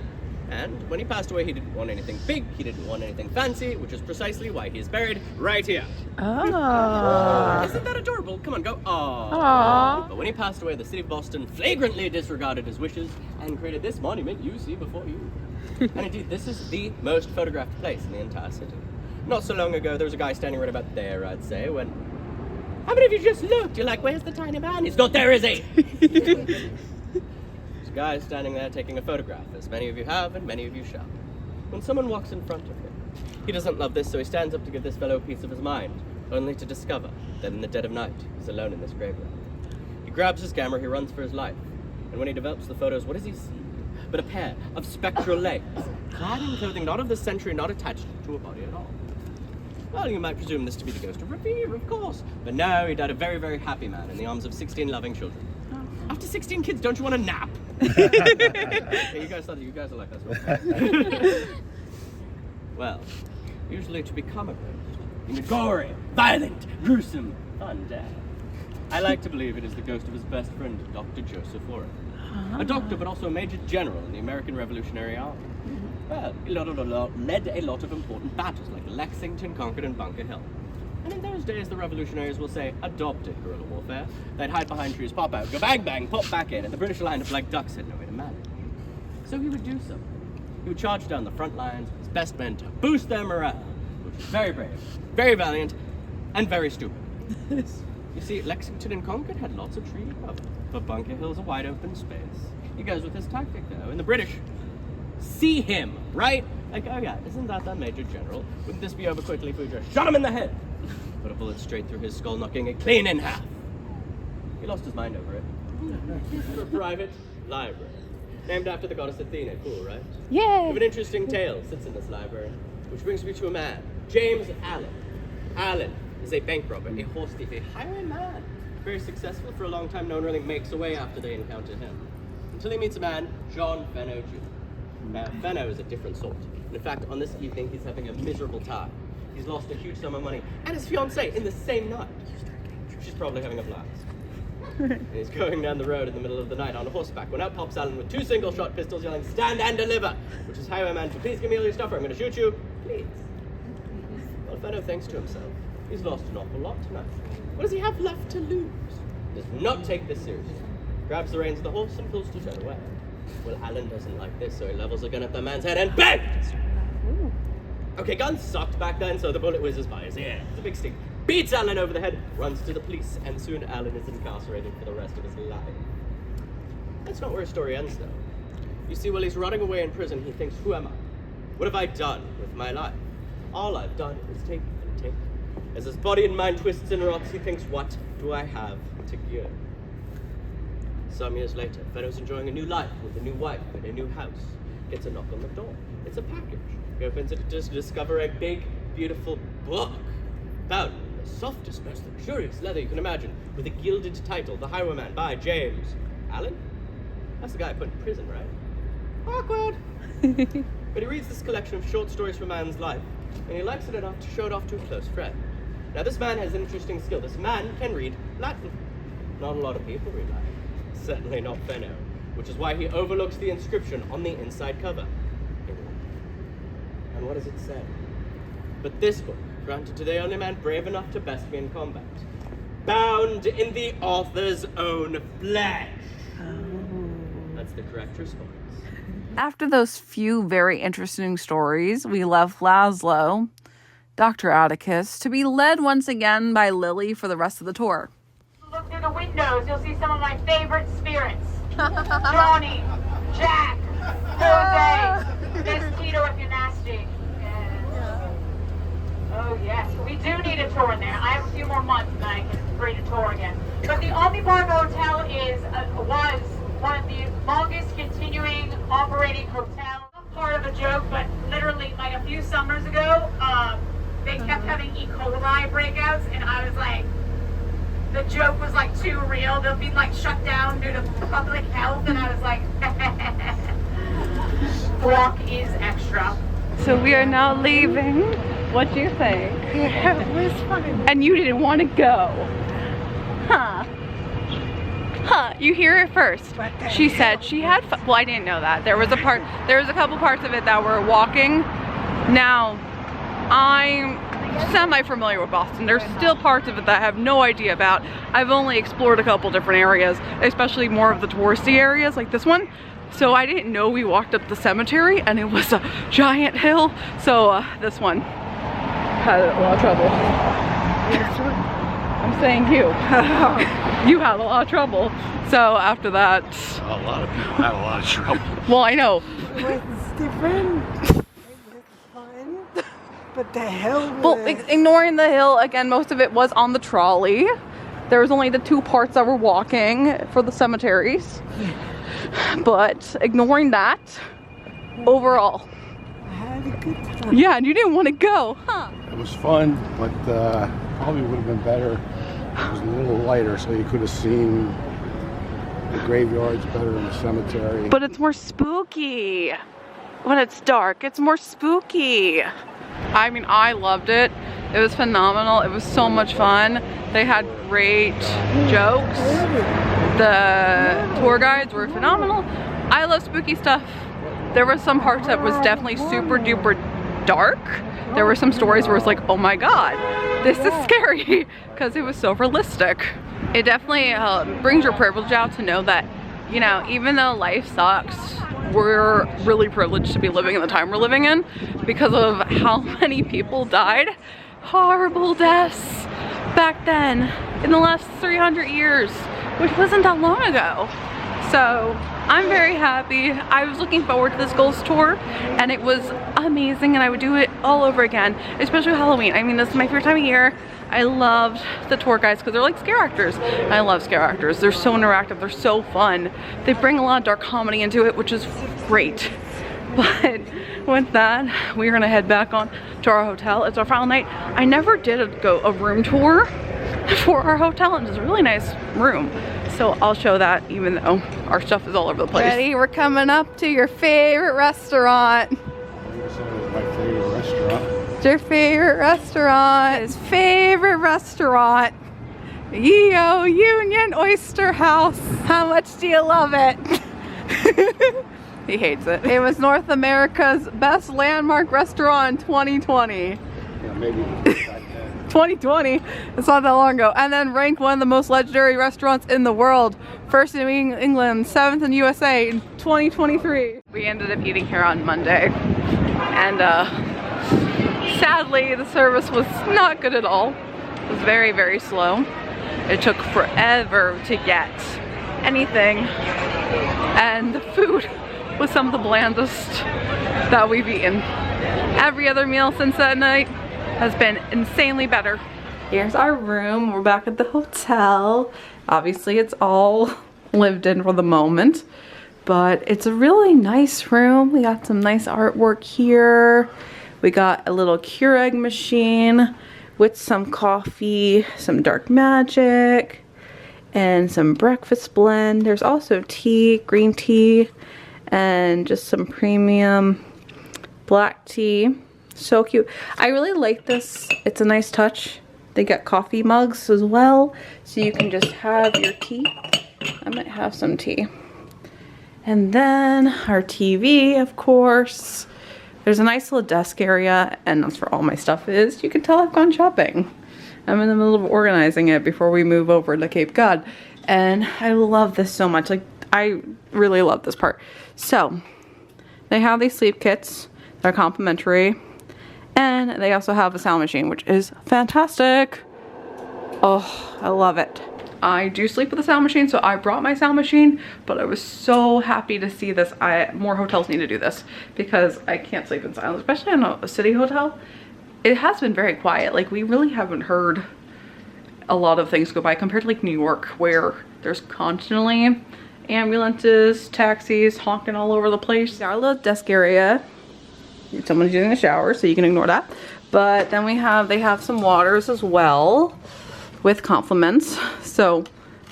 And when he passed away, he didn't want anything big, he didn't want anything fancy, which is precisely why he is buried right here. Oh. Isn't that adorable? Come on, go. Aww. But when he passed away, the city of Boston flagrantly disregarded his wishes and created this monument you see before you. And indeed, this is the most photographed place in the entire city. Not so long ago, there was a guy standing right about there, I'd say, when... How many of you just looked? You're like, where's the tiny man? He's not there, is he? There's a guy standing there taking a photograph, as many of you have and many of you shall. When someone walks in front of him, he doesn't love this, so he stands up to give this fellow a piece of his mind, only to discover that in the dead of night, he's alone in this graveyard. He grabs his camera, he runs for his life, and when he develops the photos, what does he see? But a pair of spectral legs, clad in clothing not of this century, not attached to a body at all. Well, you might presume this to be the ghost of Revere, of course. But no, he died a very, very happy man in the arms of 16 loving children. After 16 kids, don't you want a nap? Okay, you guys are like us. Well, usually to become a ghost, you need gory, violent, gruesome, fun death. I like to believe it is the ghost of his best friend, Dr. Joseph Warren. A doctor, but also a major general in the American Revolutionary Army. Well, he led a lot of important battles like Lexington, Concord, and Bunker Hill. And in those days, the revolutionaries will say, adopted guerrilla warfare. They'd hide behind trees, pop out, go bang bang, pop back in, and the British lined up like ducks had no way to manage. So he would do something. He would charge down the front lines with his best men to boost their morale, which was very brave, very valiant, and very stupid. You see, Lexington and Concord had lots of tree cover, but Bunker Hill's a wide open space. He goes with his tactic, though, and the British see him, right? Like, oh yeah, isn't that Major General? Wouldn't this be over quickly if we just shot him in the head? Put a bullet straight through his skull, knocking it clean in half. He lost his mind over it. For a private library, named after the goddess Athena. Cool, right? Yeah. We have an interesting tale sits in this library, which brings me to a man, James Allen. Allen is a bank robber, a horse thief, a highwayman. Very successful for a long time. No one really makes away after they encounter him. Until he meets a man, John Fenno Jr. Now, Fenno is a different sort. In fact, on this evening, he's having a miserable time. He's lost a huge sum of money and his fiancée in the same night. She's probably having a blast. And he's going down the road in the middle of the night on horseback when out pops Alan with 2 single-shot pistols yelling, "Stand and deliver!" Which is highwayman to "Please give me all your stuff or I'm going to shoot you. Please." Well, Fenno thinks to himself, he's lost an awful lot tonight. What does he have left to lose? Does not take this seriously. Grabs the reins of the horse and pulls to turn away. Well, Alan doesn't like this, so he levels a gun at the man's head and bang! Okay, guns sucked back then, so the bullet whizzes by his ear. It's a big stick. Beats Alan over the head, runs to the police, and soon Alan is incarcerated for the rest of his life. That's not where his story ends, though. You see, while he's rotting away in prison, he thinks, who am I? What have I done with my life? All I've done is take and take. As his body and mind twists and rots, he thinks, what do I have to give? Some years later, Fenno's enjoying a new life with a new wife and a new house. Gets a knock on the door. It's a package. He opens it to discover a big, beautiful book. Bound in the softest, most luxurious leather you can imagine, with a gilded title, The Highwayman by James Allen? That's the guy I put in prison, right? Awkward! But he reads this collection of short stories from a man's life, and he likes it enough to show it off to a close friend. Now, this man has an interesting skill. This man can read Latin. Not a lot of people read Latin. Certainly not Fenno, which is why he overlooks the inscription on the inside cover. And what does it say? But this book, granted to the only man brave enough to best me in combat, bound in the author's own flesh. That's the correct response. After those few very interesting stories, we left Laszlo, Dr. Atticus, to be led once again by Lily for the rest of the tour. Look through the windows, you'll see some of my favorite spirits. Johnny, Jack, Jose, Miss Tito if you're nasty. Yes. Oh yes, we do need a tour in there. I have a few more months and I can agree to tour again. But the Omnibar Hotel was one of the longest continuing operating hotels. Part of a joke, but literally like a few summers ago, they kept having E. coli breakouts, and I was like, the joke was like too real. They'll be like shut down due to public health, and I was like, walk is extra. So we are now leaving. What do you think? Yeah, it was fun. And you didn't want to go. Huh. Huh, you hear it first. She said she had fun. Well, I didn't know that. There was a couple parts of it that were walking. Now, I'm semi-familiar with Boston. There's still parts of it that I have no idea about. I've only explored a couple different areas, especially more of the touristy areas like this one. So I didn't know we walked up the cemetery and it was a giant hill. So this one had a lot of trouble. I'm saying you. You had a lot of trouble. So after that... A lot of people had a lot of trouble. Well, I know. It was different. It was fun. But the hill was... Well, ignoring the hill, again, most of it was on the trolley. There was only the 2 parts that were walking for the cemeteries. But ignoring that, overall. I had a good time. Yeah, and you didn't want to go, huh? It was fun, but probably would have been better. It was a little lighter, so you could have seen the graveyards better than the cemetery. But it's more spooky. When it's dark, it's more spooky. I mean, I loved it. It was phenomenal. It was so much fun. They had great jokes. The tour guides were phenomenal. I love spooky stuff. There were some parts that was definitely super duper dark. There were some stories where it's like, oh my god, this is scary, because it was so realistic. It definitely brings your privilege out to know that, you know, even though life sucks, we're really privileged to be living in the time we're living in because of how many people died. Horrible deaths back then in the last 300 years, which wasn't that long ago. So I'm very happy. I was looking forward to this Ghost tour and it was amazing and I would do it all over again, especially Halloween. I mean, this is my favorite time of year. I loved the tour guides because they're like scare actors. I love scare actors. They're so interactive. They're so fun. They bring a lot of dark comedy into it, which is great. But with that, we're gonna head back on to our hotel. It's our final night. I never did a room tour for our hotel, and it's a really nice room. So I'll show that even though our stuff is all over the place. Ready? We're coming up to your favorite restaurant. This is my favorite restaurant. your favorite restaurant. His favorite restaurant. Yeo Union Oyster House. How much do you love it? He hates it. It was North America's best landmark restaurant in 2020. Yeah, maybe 2020, it's not that long ago. And then ranked one of the most legendary restaurants in the world. First in England, 7th in USA in 2023. We ended up eating here on Monday. And sadly, the service was not good at all. It was very, very slow. It took forever to get anything. And the food was some of the blandest that we've eaten. Every other meal since that night has been insanely better. Here's our room. We're back at the hotel. Obviously it's all lived in for the moment, but it's a really nice room. We got some nice artwork here. We got a little Keurig machine with some coffee, some dark magic, and some breakfast blend. There's also tea, green tea, and just some premium black tea. So cute. I really like this. It's a nice touch. They got coffee mugs as well, so you can just have your tea. I might have some tea. And then our TV, of course. There's a nice little desk area, and that's where all my stuff is. You can tell I've gone shopping. I'm in the middle of organizing it before we move over to Cape Cod. And I love this so much. Like, I really love this part. So, they have these sleep kits. They're complimentary. And they also have a sound machine, which is fantastic. Oh, I love it. I do sleep with a sound machine, so I brought my sound machine, but I was so happy to see this. More hotels need to do this because I can't sleep in silence, especially in a city hotel. It has been very quiet. Like, we really haven't heard a lot of things go by compared to like New York, where there's constantly ambulances, taxis honking all over the place. Our little desk area. Someone's using the shower, so you can ignore that. But then they have some waters as well with compliments. So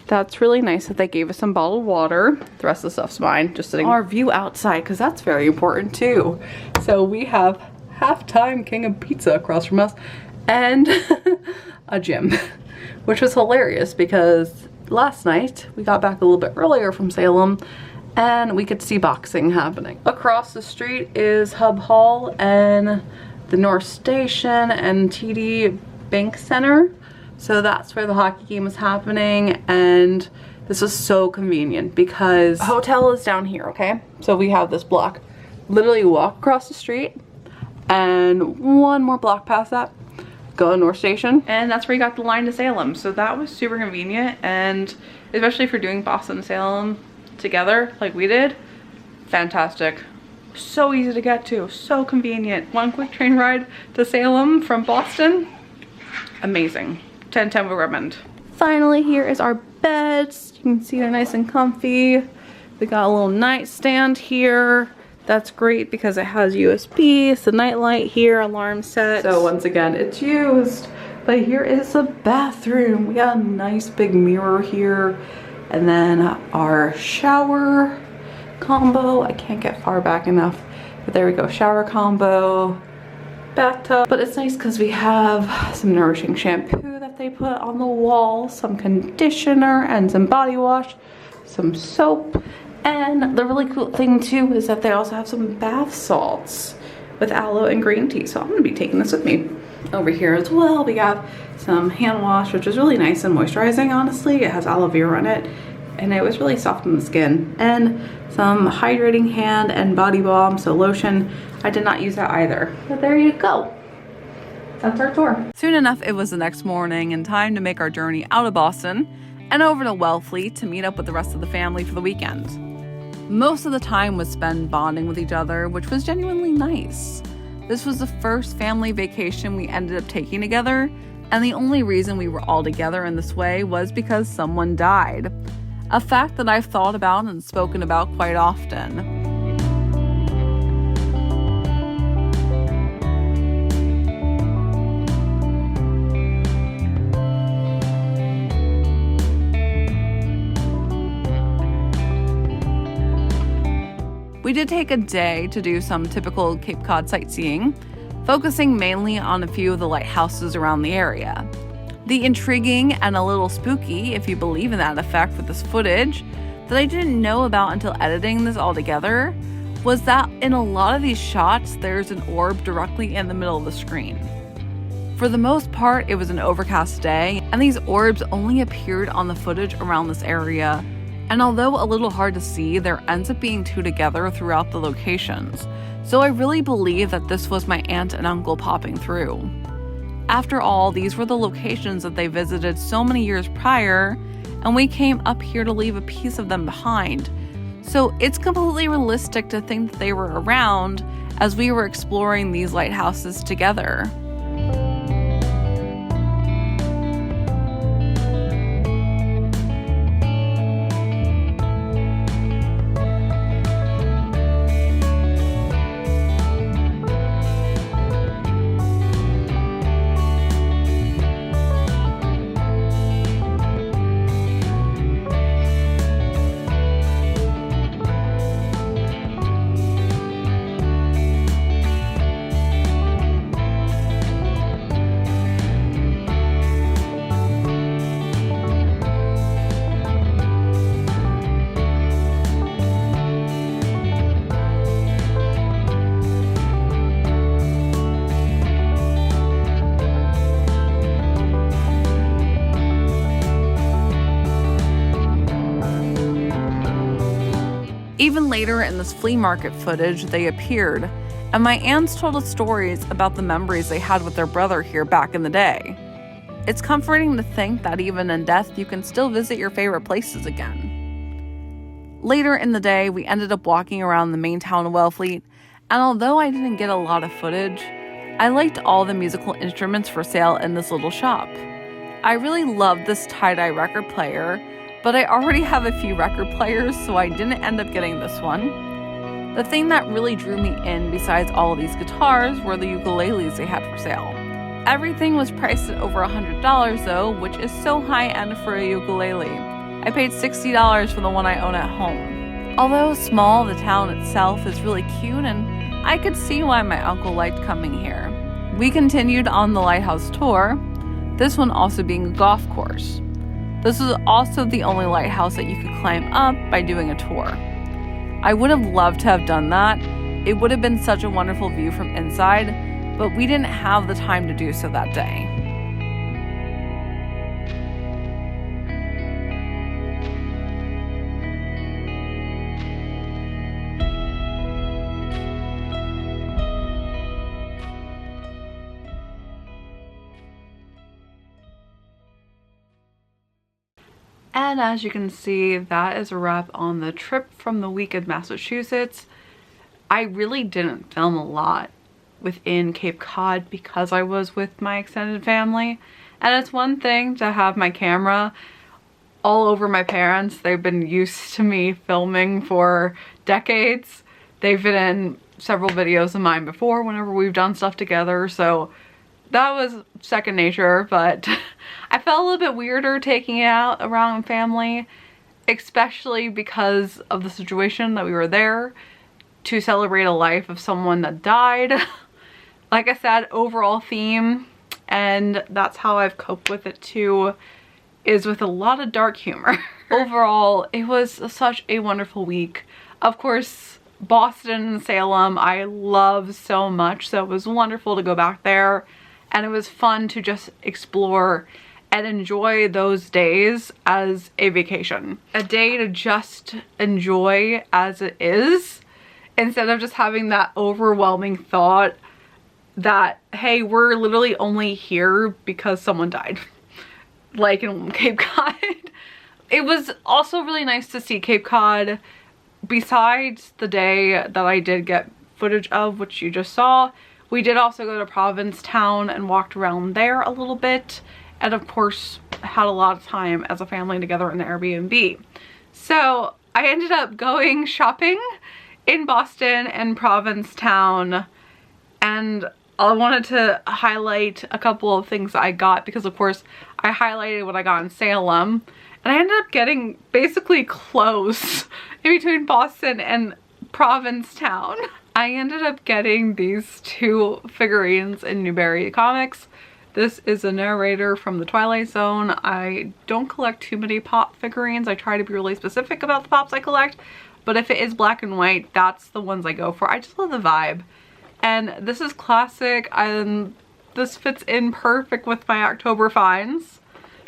that's really nice that they gave us some bottled water. The rest of the stuff's mine, just sitting. Our view outside, because that's very important too. So we have Halftime King of Pizza across from us and a gym, which was hilarious because last night we got back a little bit earlier from Salem and we could see boxing happening. Across the street is Hub Hall and the North Station and TD Bank Center. So that's where the hockey game was happening, and this was so convenient because the hotel is down here, okay? So we have this block. Literally walk across the street and one more block past that, go to North Station, and that's where you got the line to Salem. So that was super convenient, and especially for doing Boston and Salem together like we did, fantastic. So easy to get to, so convenient. One quick train ride to Salem from Boston, amazing. 10/10 would recommend. Finally, here is our beds. You can see they're nice and comfy. We got a little nightstand here. That's great because it has USB. It's the night light here, alarm set. So once again, it's used. But here is the bathroom. We got a nice big mirror here. And then our shower combo. I can't get far back enough. But there we go, shower combo. Bathtub. But it's nice because we have some nourishing shampoo that they put on the wall, some conditioner and some body wash, some soap. And the really cool thing too is that they also have some bath salts with aloe and green tea. So I'm gonna be taking this with me. Over here as well, we have some hand wash, which is really nice and moisturizing, honestly. It has aloe vera in it, and it was really soft on the skin. And some hydrating hand and body balm, so lotion. I did not use that either. But there you go. That's our tour. Soon enough, it was the next morning and time to make our journey out of Boston and over to Wellfleet to meet up with the rest of the family for the weekend. Most of the time was spent bonding with each other, which was genuinely nice. This was the first family vacation we ended up taking together, and the only reason we were all together in this way was because someone died. A fact that I've thought about and spoken about quite often. We did take a day to do some typical Cape Cod sightseeing. focusing mainly on a few of the lighthouses around the area. The intriguing and a little spooky, if you believe in that effect with this footage, that I didn't know about until editing this all together, was that in a lot of these shots, there's an orb directly in the middle of the screen. For the most part, it was an overcast day, and these orbs only appeared on the footage around this area, and although a little hard to see, there ends up being two together throughout the locations, so I really believe that this was my aunt and uncle popping through. After all, these were the locations that they visited so many years prior, and we came up here to leave a piece of them behind, so it's completely realistic to think that they were around as we were exploring these lighthouses together. Even later in this flea market footage, they appeared, and my aunts told us stories about the memories they had with their brother here back in the day. It's comforting to think that even in death, you can still visit your favorite places again. Later in the day, we ended up walking around the main town of Wellfleet, and although I didn't get a lot of footage, I liked all the musical instruments for sale in this little shop. I really loved this tie-dye record player, but I already have a few record players, so I didn't end up getting this one. The thing that really drew me in besides all of these guitars were the ukuleles they had for sale. Everything was priced at over $100 though, which is so high-end for a ukulele. I paid $60 for the one I own at home. Although small, the town itself is really cute, and I could see why my uncle liked coming here. We continued on the lighthouse tour, this one also being a golf course. This was also the only lighthouse that you could climb up by doing a tour. I would have loved to have done that. It would have been such a wonderful view from inside, but we didn't have the time to do so that day. And as you can see, that is a wrap on the trip from the week in Massachusetts. I really didn't film a lot within Cape Cod because I was with my extended family. And it's one thing to have my camera all over my parents. They've been used to me filming for decades. They've been in several videos of mine before whenever we've done stuff together, so that was second nature, but I felt a little bit weirder taking it out around family, especially because of the situation that we were there to celebrate a life of someone that died. Like I said, overall theme, and that's how I've coped with it too, is with a lot of dark humor. Overall, it was such a wonderful week. Of course, Boston and Salem I love so much, so it was wonderful to go back there. And it was fun to just explore and enjoy those days as a vacation. A day to just enjoy as it is, instead of just having that overwhelming thought that, hey, we're literally only here because someone died. Like in Cape Cod. It was also really nice to see Cape Cod besides the day that I did get footage of, which you just saw. We did also go to Provincetown and walked around there a little bit, and of course had a lot of time as a family together in the Airbnb. So I ended up going shopping in Boston and Provincetown, and I wanted to highlight a couple of things I got because of course I highlighted what I got in Salem, and I ended up getting basically clothes in between Boston and Provincetown. I ended up getting these two figurines in Newberry Comics. This is a narrator from the Twilight Zone. I don't collect too many pop figurines. I try to be really specific about the pops I collect, but if it is black and white, that's the ones I go for. I just love the vibe. And this is classic, and this fits in perfect with my October finds.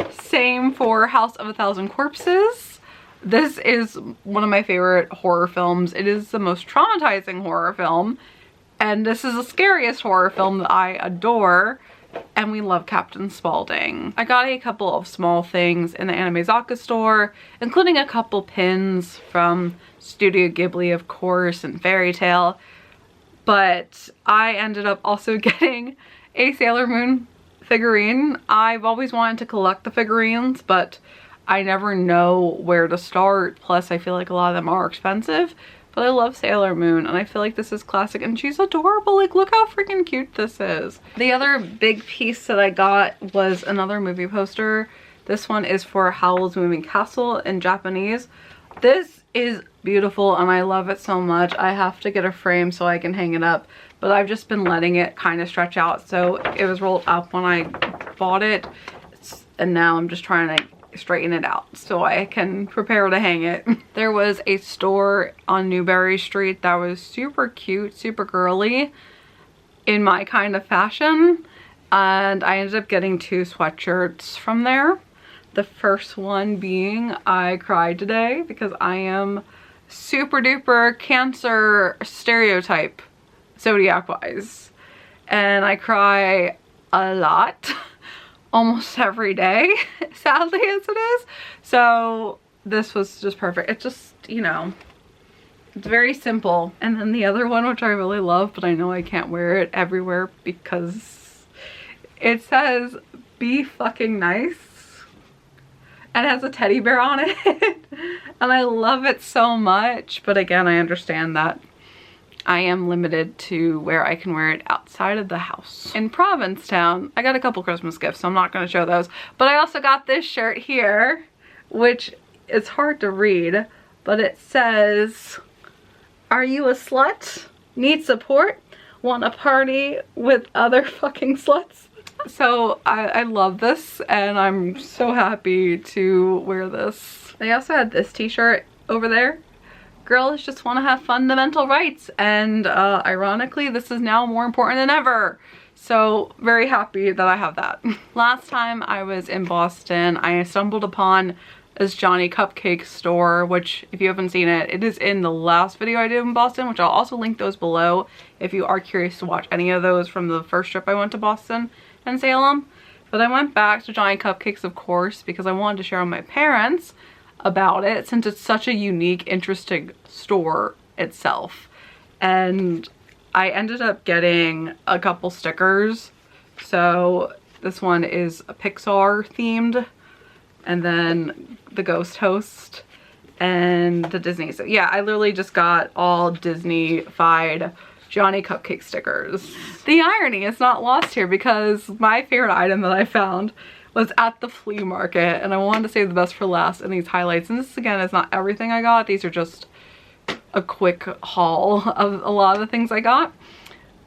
Same for House of a Thousand Corpses. This is one of my favorite horror films. It is the most traumatizing horror film, and this is the scariest horror film that I adore. And we love Captain Spaulding. I got a couple of small things in the Anime Zaka store, including a couple pins from Studio Ghibli, of course, and Fairy Tail. But I ended up also getting a Sailor Moon figurine. I've always wanted to collect the figurines, but I never know where to start. Plus, I feel like a lot of them are expensive. But I love Sailor Moon, and I feel like this is classic, and she's adorable. Like, look how freaking cute this is. The other big piece that I got was another movie poster. This one is for Howl's Moving Castle in Japanese. This is beautiful, and I love it so much. I have to get a frame so I can hang it up, but I've just been letting it kind of stretch out. So it was rolled up when I bought it, and now I'm just trying to straighten it out so I can prepare to hang it. There was a store on Newberry Street that was super cute, super girly, in my kind of fashion, and I ended up getting two sweatshirts from there. The first one being I cried today because I am super duper Cancer stereotype zodiac wise, and I cry a lot. Almost every day, sadly as it is. So this was just perfect. It just, you know, it's very simple. And then the other one, which I really love, but I know I can't wear it everywhere because it says, "Be fucking nice." And it has a teddy bear on it. And I love it so much. But again, I understand that I am limited to where I can wear it outside of the house. In Provincetown, I got a couple Christmas gifts, so I'm not going to show those. But I also got this shirt here, which is hard to read, but it says, "Are you a slut? Need support? Want a party with other fucking sluts?" So I love this, and I'm so happy to wear this. They also had this t-shirt over there. Girls just want to have fundamental rights, and ironically this is now more important than ever, so very happy that I have that. Last time I was in Boston, I stumbled upon this Johnny Cupcake store, which if you haven't seen it, it is in the last video I did in Boston, which I'll also link those below if you are curious to watch any of those from the first trip I went to Boston and Salem. But I went back to Johnny Cupcakes, of course, because I wanted to share with my parents about it, since it's such a unique, interesting store itself. And I ended up getting a couple stickers. So this one is a Pixar themed, and then the Ghost Host and the Disney. So yeah, I literally just got all Disney-fied Johnny Cupcake stickers. The irony is not lost here, because my favorite item that I found was at the flea market, and I wanted to save the best for last in these highlights. And this, again, is not everything I got. These are just a quick haul of a lot of the things I got.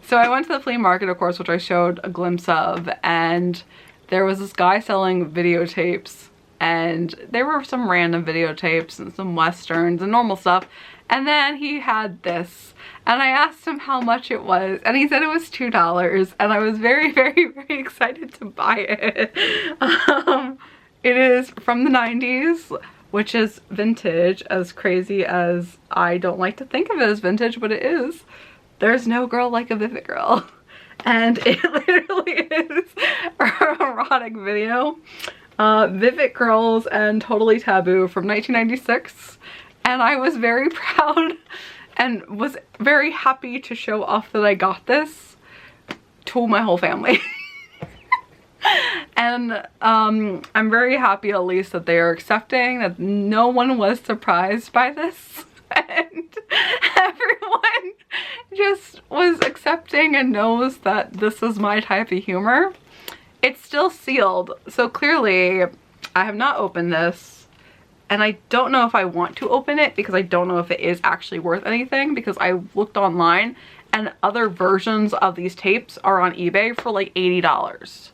So I went to the flea market, of course, which I showed a glimpse of, and there was this guy selling videotapes, and there were some random videotapes and some westerns and normal stuff. And then he had this, and I asked him how much it was, and he said it was $2, and I was very, very, very excited to buy it. It is from the 90s, which is vintage, as crazy as I don't like to think of it as vintage, but it is. There's no girl like a Vivid Girl. And it literally is an erotic video. Vivid Girls and Totally Taboo from 1996. And I was very proud and was very happy to show off that I got this to my whole family. And I'm very happy at least that they are accepting, that no one was surprised by this. And everyone just was accepting and knows that this is my type of humor. It's still sealed, so clearly I have not opened this. and I don't know if I want to open it because I don't know if it is actually worth anything, because I looked online and other versions of these tapes are on eBay for like $80.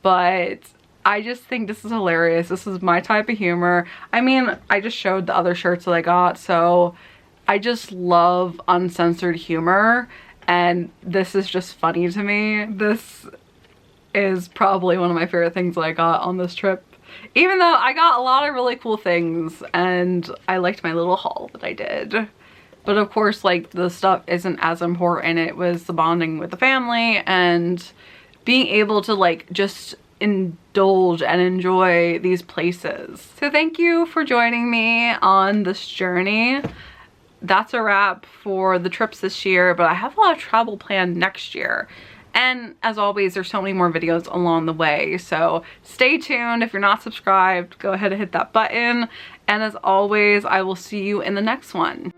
But I just think this is hilarious. This is my type of humor. I mean, I just showed the other shirts that I got, so I just love uncensored humor, and this is just funny to me. This is probably one of my favorite things that I got on this trip. Even though I got a lot of really cool things and I liked my little haul that I did. But of course, like, the stuff isn't as important. It was the bonding with the family and being able to like just indulge and enjoy these places. So thank you for joining me on this journey. That's a wrap for the trips this year, but I have a lot of travel planned next year. And as always, there's so many more videos along the way, so stay tuned. If you're not subscribed, go ahead and hit that button. And as always, I will see you in the next one.